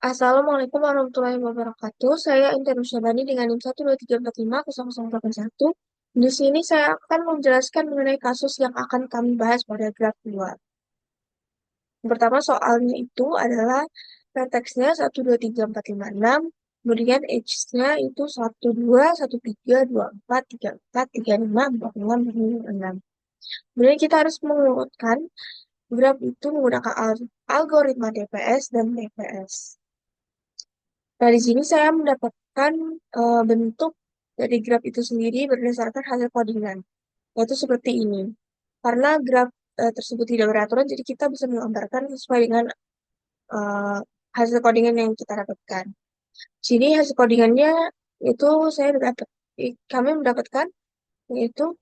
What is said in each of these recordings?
Assalamualaikum warahmatullahi wabarakatuh. Saya Intan Syabani dengan NIM 123450081. Di sini saya akan menjelaskan mengenai kasus yang akan kami bahas pada graf 2. Yang pertama soalnya itu adalah preteksnya 1, 2, 3, 4, 5, 6. Kemudian H-nya itu 1, 2, 1, 3, 4, 3, 4, 3, 5, 4, 6, 4, 5, 6. Kemudian kita harus mengurutkan graf itu menggunakan algoritma DPS dan TPS. Nah, di sini saya mendapatkan bentuk dari graf itu sendiri berdasarkan hasil codingan, yaitu seperti ini. Karena graf tersebut tidak beraturan, jadi kita bisa menggambarkan sesuai dengan eh, hasil codingan yang kita dapatkan. Sini hasil codingannya itu kami mendapatkan yaitu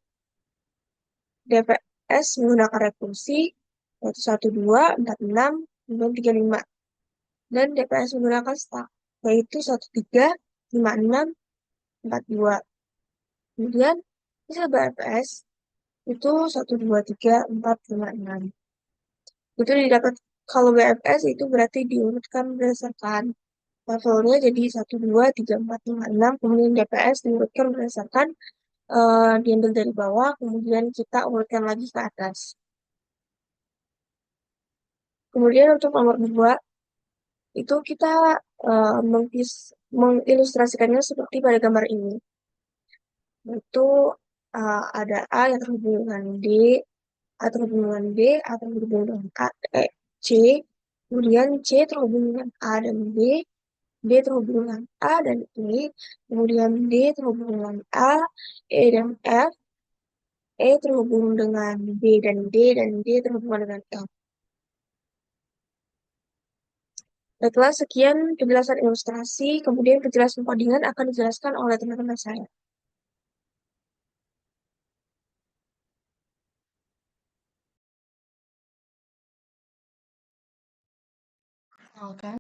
DPS menggunakan rekursi yaitu 1, 2, 4, 6, kemudian 3, 5. Dan DPS menggunakan stack yaitu 1, 3, 5, 6, 4, 2. Kemudian hasil BFS itu 1, 2, 3, 4, 5, 6. Itu didapat kalau BFS itu berarti diurutkan berdasarkan levelnya jadi 1, 2, 3, 4, 5, 6. Kemudian DPS diurutkan berdasarkan diambil dari bawah, kemudian kita urutkan lagi ke atas. Kemudian untuk nomor 2 itu kita mengilustrasikannya seperti pada gambar ini. Itu ada A yang terhubung dengan D, A terhubung dengan B, A terhubung dengan C, kemudian C terhubung dengan A dan B terhubung dengan A dan E, kemudian D terhubung dengan A, E dan F, E terhubung dengan B dan D terhubung dengan F. Setelah sekian penjelasan ilustrasi, kemudian penjelasan codingan akan dijelaskan oleh teman-teman saya. Kenalkan,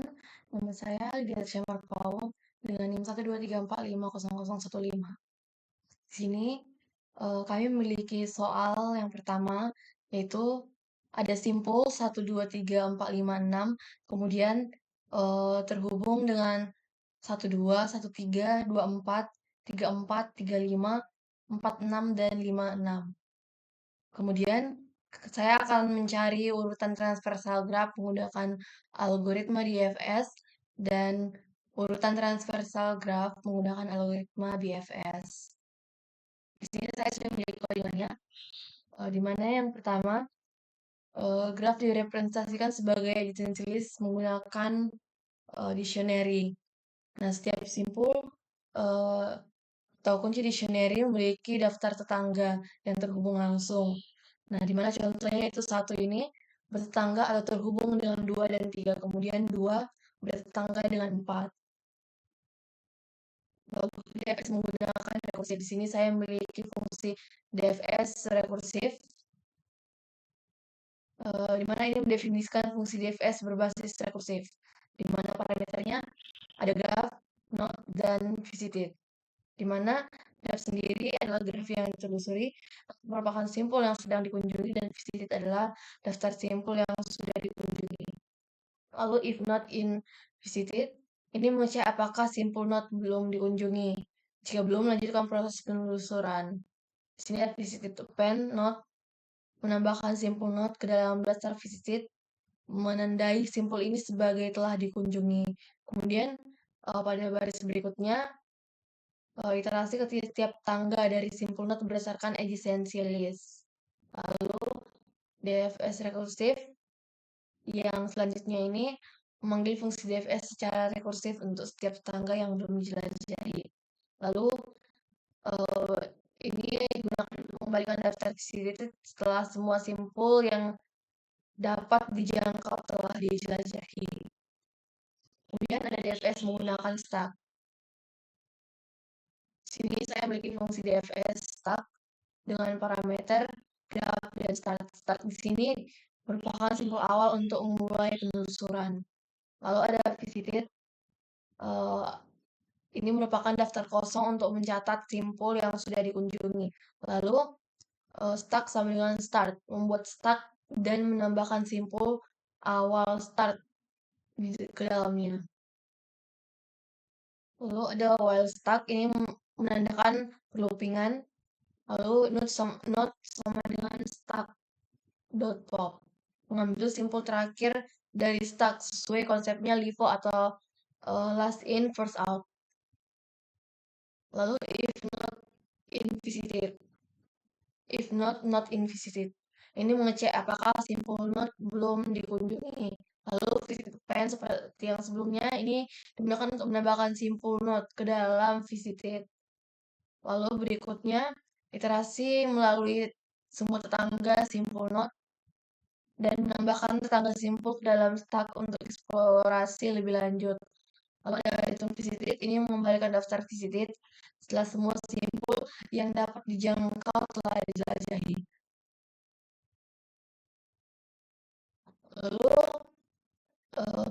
nama saya Lydia Marpau dengan NIM 123450015. Di sini kami memiliki soal yang pertama, yaitu ada simpul 1, 2, 3, 4, 5, 6, kemudian terhubung dengan 1, 2, 1, 3, 2, 4, 3, 4, 3, 5, 4, 6, dan 5, 6. Kemudian saya akan mencari urutan transversal graph menggunakan algoritma DFS dan urutan transversal graph menggunakan algoritma BFS. Di sini saya sudah memiliki codingannya, di mana yang pertama graph direpresentasikan sebagai adjacency list menggunakan dictionary. Nah, setiap simpul atau kunci dictionary memiliki daftar tetangga yang terhubung langsung. Nah, di mana contohnya itu 1 ini bertetangga atau terhubung dengan 2 dan 3. Kemudian 2 bertetangga dengan 4. Lalu DFS menggunakan rekursif. Di sini saya memiliki fungsi DFS rekursif, di mana ini mendefinisikan fungsi DFS berbasis rekursif, di mana parameternya ada graph, not, dan visited. Di mana graph sendiri adalah graph yang ditelusuri, merupakan simpul yang sedang dikunjungi, dan visited adalah daftar simpul yang sudah dikunjungi. Lalu if not in visited, ini mengecek apakah simpul not belum dikunjungi. Jika belum, melanjutkan proses penelusuran. Di sini ada visited append not, menambahkan simpul not ke dalam daftar visited, menandai simpul ini sebagai telah dikunjungi. Kemudian pada baris berikutnya, iterasi ke setiap tangga dari simpul not berdasarkan adjacency list. Lalu DFS rekursif yang selanjutnya ini memanggil fungsi DFS secara rekursif untuk setiap tangga yang belum dijelajahi. Lalu ini digunakan untuk mengembalikan daftar visited setelah semua simpul yang dapat dijangkau telah dijelajahi. Kemudian ada DFS menggunakan stack. Sini saya memiliki fungsi DFS stack dengan parameter graph dan start. Start di sini merupakan simpul awal untuk memulai penelusuran. Lalu ada visited. Ini merupakan daftar kosong untuk mencatat simpul yang sudah dikunjungi. Lalu stack sama dengan start, membuat stack dan menambahkan simpul awal start ke dalamnya. Lalu ada while stuck, ini menandakan perloopingan. Lalu not sama dengan stuck dot pop, mengambil simpul terakhir dari stuck sesuai konsepnya LIFO atau last in first out. Lalu invisited, if not invisited. Ini mengecek apakah simpul not belum dikunjungi. Lalu visited pen seperti yang sebelumnya ini digunakan untuk menambahkan simpul not ke dalam visited. Lalu berikutnya iterasi melalui semua tetangga simpul not dan menambahkan tetangga simpul ke dalam stack untuk eksplorasi lebih lanjut. Lalu ada return visited, ini mengembalikan daftar visited setelah semua simpul yang dapat dijangkau telah dijelajahi. Lalu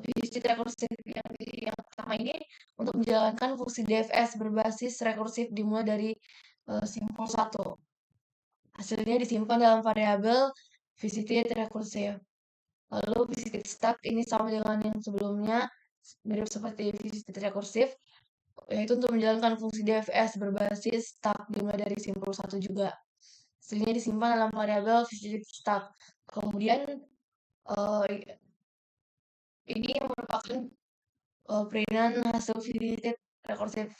visit rekursif yang pertama ini untuk menjalankan fungsi DFS berbasis rekursif dimulai dari simpul 1. Hasilnya disimpan dalam variabel visited recursive. Lalu visited stack ini sama dengan yang sebelumnya, mirip seperti visited recursive, yaitu untuk menjalankan fungsi DFS berbasis stack dimulai dari simpul 1 juga. Hasilnya disimpan dalam variabel visited stack. Kemudian uh, ini merupakan perinan hasil visited recursive.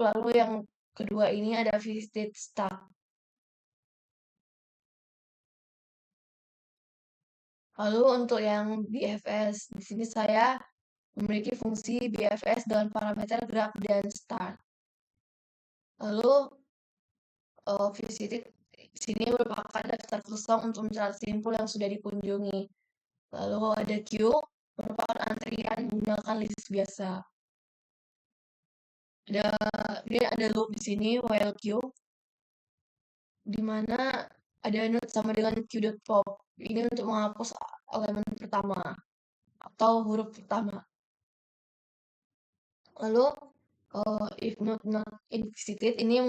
Lalu yang kedua ini ada visited stack. Lalu untuk yang BFS, di sini saya memiliki fungsi BFS dengan parameter grab dan start. Lalu visited sini merupakan daftar kosong untuk mencatat simpul yang sudah dikunjungi. Lalu ada queue, merupakan antrian menggunakan list biasa. Ada loop di sini while queue, di mana ada node sama dengan queue.pop. Ini untuk menghapus elemen pertama atau huruf pertama. Lalu if not invisited ini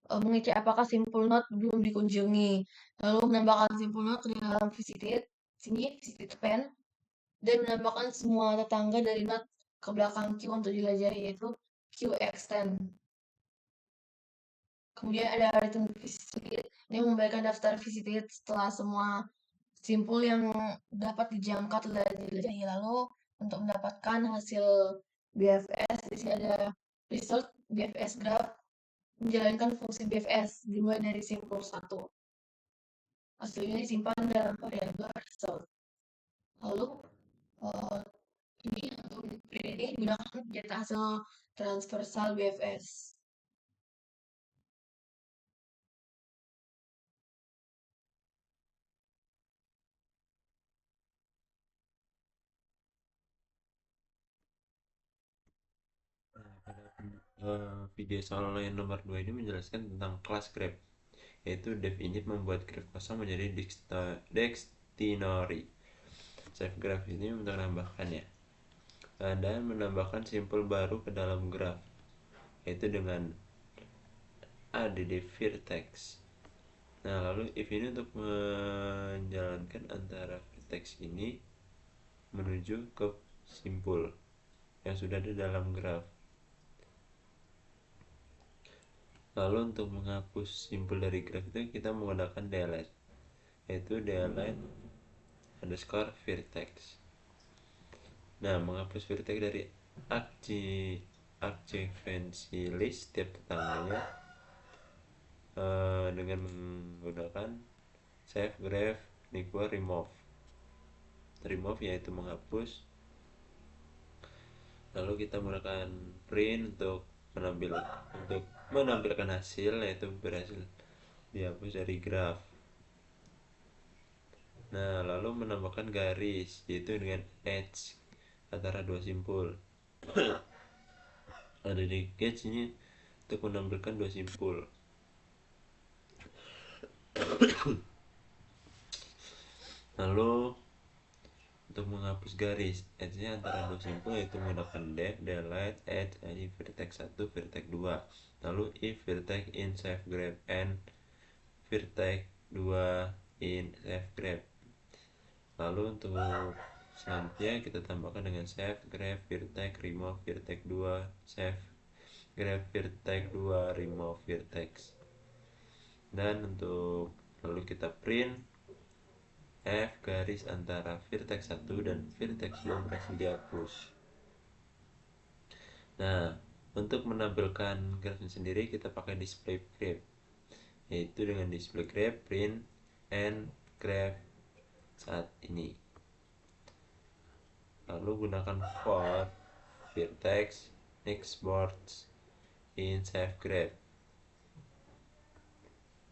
mengecek apakah simpul not belum dikunjungi. Lalu menambahkan simpul not ke dalam visited, sini visited pen, dan menambahkan semua tetangga dari not ke belakang queue untuk dijelajahi, yaitu queue extend. Kemudian ada return visited, ini membagikan daftar visited setelah semua simpul yang dapat dijangkau telah dijelajahi. Lalu untuk mendapatkan hasil BFS, di sini ada result BFS graph menjalankan fungsi BFS dimulai dari simpul 1. Hasilnya disimpan dalam variabel result. Lalu uh, ini untuk ini digunakan mencetak hasil transversal BFS. Video soal yang nomor 2 ini menjelaskan tentang kelas graph, yaitu dev init membuat graph kosong menjadi dictionary. Save graph ini untuk menambahkannya dan menambahkan simpul baru ke dalam graph, yaitu dengan add vertex. Nah, lalu if ini untuk menjalankan antara vertex ini menuju ke simpul yang sudah ada dalam graph. Lalu untuk menghapus simpul dari graph itu kita menggunakan delete, yaitu delete underscore vertex. Nah, menghapus vertex dari adjacency list setiap tetangganya dengan menggunakan save graph equal remove yaitu menghapus. Lalu kita menggunakan print untuk menampilkan hasil, yaitu berhasil dihapus dari graph. Nah, lalu menambahkan garis, yaitu dengan edge antara dua simpul. Ada di edge ini untuk menampilkan dua simpul. Lalu untuk menghapus garis edge-nya antara dua simpul, yaitu menggunakan delete edge dari vertex 1 vertex 2. Lalu if vertex in save graph and vertex 2 in save graph. Lalu untuk Selanjutnya kita tambahkan dengan save graph vertex remove vertex 2 save graph vertex 2 remove vertex, dan untuk lalu kita print f garis antara vertex 1 dan vertex 2 berhasil dihapus. Nah, untuk menampilkan grafnya sendiri kita pakai display graph, yaitu dengan display graph print and graph saat ini. Lalu gunakan for vertex next boards in save graph,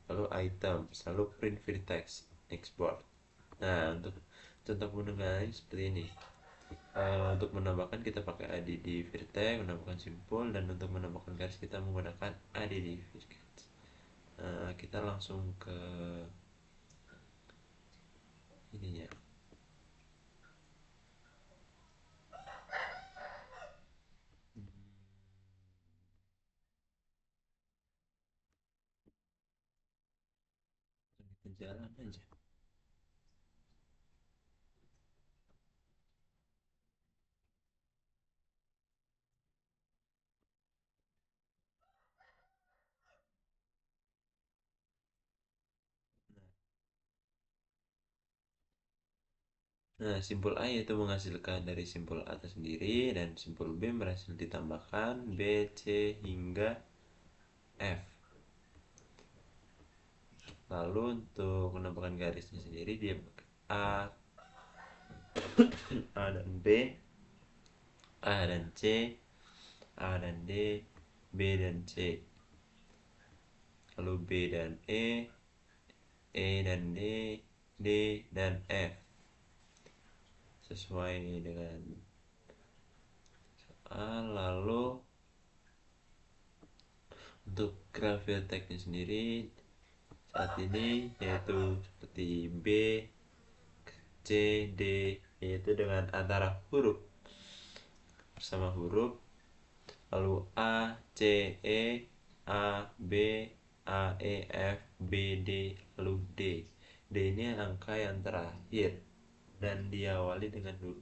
lalu items, lalu print vertex next board. Nah, untuk contoh penggunaannya seperti ini. Untuk menambahkan kita pakai add vertex, menambahkan simpul, dan untuk menambahkan garis kita menggunakan add vertex. Kita langsung ke ininya. Kita jalan aja. Nah, simpul A yaitu menghasilkan dari simpul A sendiri, dan simpul B berhasil ditambahkan B, C, hingga F. Lalu untuk menambahkan garisnya sendiri dia pakai A dan B, A dan C, A dan D, B dan C, lalu B dan E dan D, D dan F, sesuai dengan A. Lalu untuk graf vertexnya sendiri saat ini yaitu seperti B, C, D, yaitu dengan antara huruf bersama huruf, lalu A, C, E, A, B, A, E, F, B, D, lalu D. D ini angka yang terakhir dan diawali dengan huruf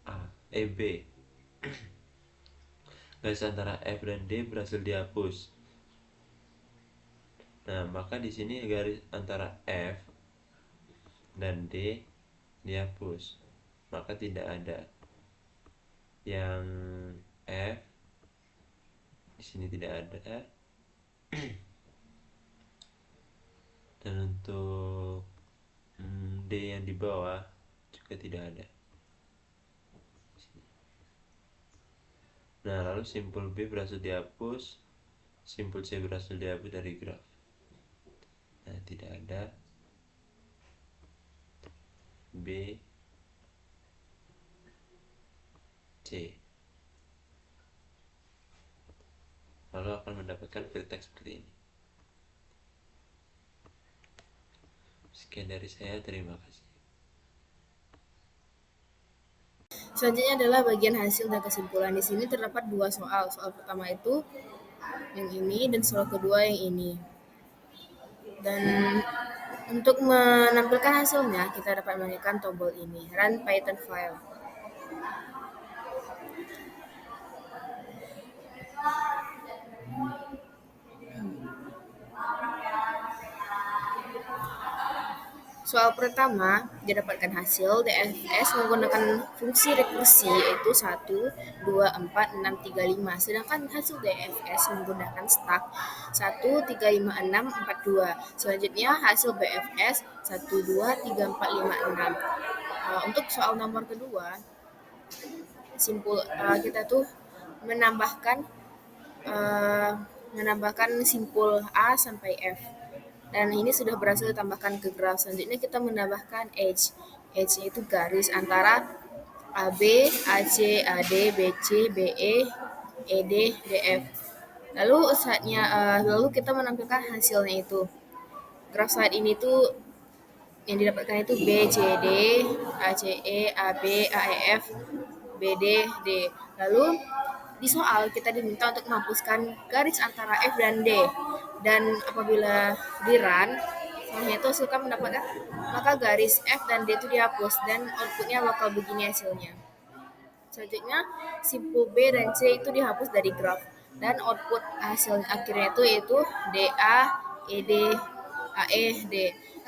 A, B. Garis antara F dan D berhasil dihapus. Nah, maka di sini garis antara F dan D dihapus, maka tidak ada yang F di sini, tidak ada. Dan untuk D yang di bawah juga tidak ada. Nah, lalu simpul B berhasil dihapus, simpul C berhasil dihapus dari graf. Nah, tidak ada B, C. Lalu akan mendapatkan vertex seperti ini. Sekian dari saya, terima kasih. Selanjutnya adalah bagian hasil dan kesimpulan. Di sini terdapat dua soal. Soal pertama itu yang ini dan soal kedua yang ini. Dan untuk menampilkan hasilnya, kita dapat menekan tombol ini, Run Python File. Soal pertama, didapatkan hasil DFS menggunakan fungsi rekursi yaitu 1, 2, 4, 6, 3, 5. Sedangkan hasil DFS menggunakan stack 1, 3, 5, 6, 4, 2. Selanjutnya hasil BFS 1, 2, 3, 4, 5, 6. Untuk soal nomor kedua, kita tuh menambahkan simpul A sampai F. Dan ini sudah berhasil ditambahkan ke graf. Selanjutnya kita menambahkan edge. Edge itu garis antara AB, AC, AD, BC, BE, ED, DF. Lalu kita menampilkan hasilnya itu. Graf saat ini tuh yang didapatkan itu BCD, ACE, AB, AEF, BD, D. Lalu di soal kita diminta untuk menghapuskan garis antara F dan D. Dan apabila di run, Selanjutnya itu hasilkan mendapatkan, maka garis F dan D itu dihapus dan outputnya bakal begini hasilnya. Selanjutnya simpul B dan C itu dihapus dari graf dan output hasil akhirnya itu yaitu DA, ED, AE, D.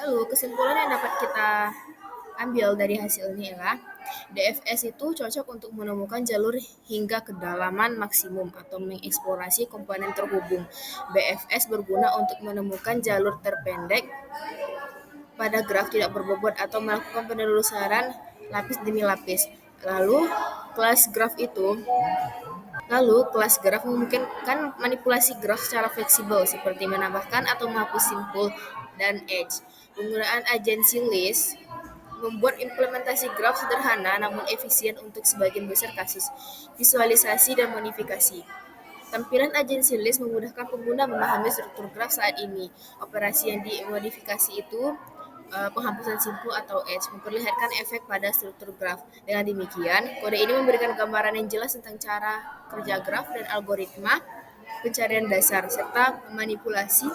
Lalu kesimpulan yang dapat kita ambil dari hasil ini adalah DFS itu cocok untuk menemukan jalur hingga kedalaman maksimum atau mengeksplorasi komponen terhubung. BFS berguna untuk menemukan jalur terpendek pada graf tidak berbobot atau melakukan penelusuran lapis demi lapis. Lalu kelas graf memungkinkan manipulasi graf secara fleksibel seperti menambahkan atau menghapus simpul dan edge. Penggunaan agency list membuat implementasi graf sederhana namun efisien untuk sebagian besar kasus visualisasi dan modifikasi. Tampilan agency list memudahkan pengguna memahami struktur graf saat ini. Operasi yang dimodifikasi itu penghapusan simpul atau edge memperlihatkan efek pada struktur graf. Dengan demikian, kode ini memberikan gambaran yang jelas tentang cara kerja graf dan algoritma pencarian dasar serta manipulasi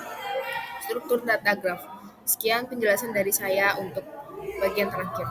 struktur data graf. Sekian penjelasan dari saya untuk bagian terakhir.